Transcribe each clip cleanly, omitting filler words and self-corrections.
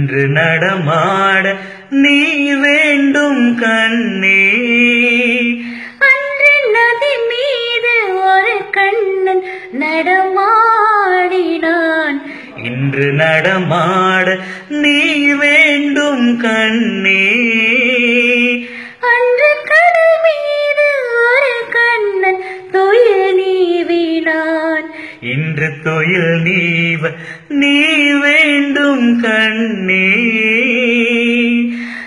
இன்று நடமாட நீ வேண்டும் கண்ணே. அன்று நதி மீது ஒரு கண்ணன் நடமாடினான். இன்று நடமாட நீ வேண்டும் கண்ணே. அன்று கடல் மீது ஒரு கண்ணன் துயில் நீவினான். இன்று துயில் நீவ நீ வேண்டும் கண்ணே.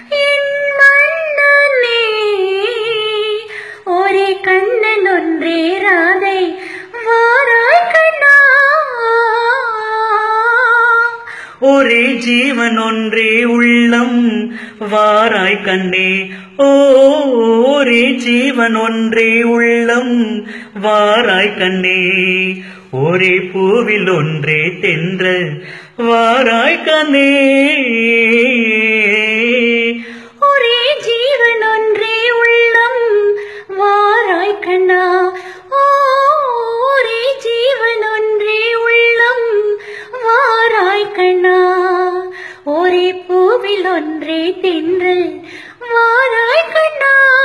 என் மன்னனே, ஒரே கண்ணன் ஒன்றே ராதை வாராய் கண்ணா. ஒரே ஜீவன் ஒன்றே உள்ளம் வாராய் கண்ணே. ஒரே ஜீவன் ஒன்றே உள்ளம் வாராய் கண்ணே. ஒரே பூவில் ஒன்றே தென்றல் வாராய் கண்ணே. ஒரே ஜீவன் ஒன்றே உள்ளம் வாராய் கண்ணா. ஒரே ஜீவன் ஒன்றே உள்ளம் வாராய் கண்ணா. ஒரே பூவில் ஒன்றே தென்றல் வாராய் கண்ணா.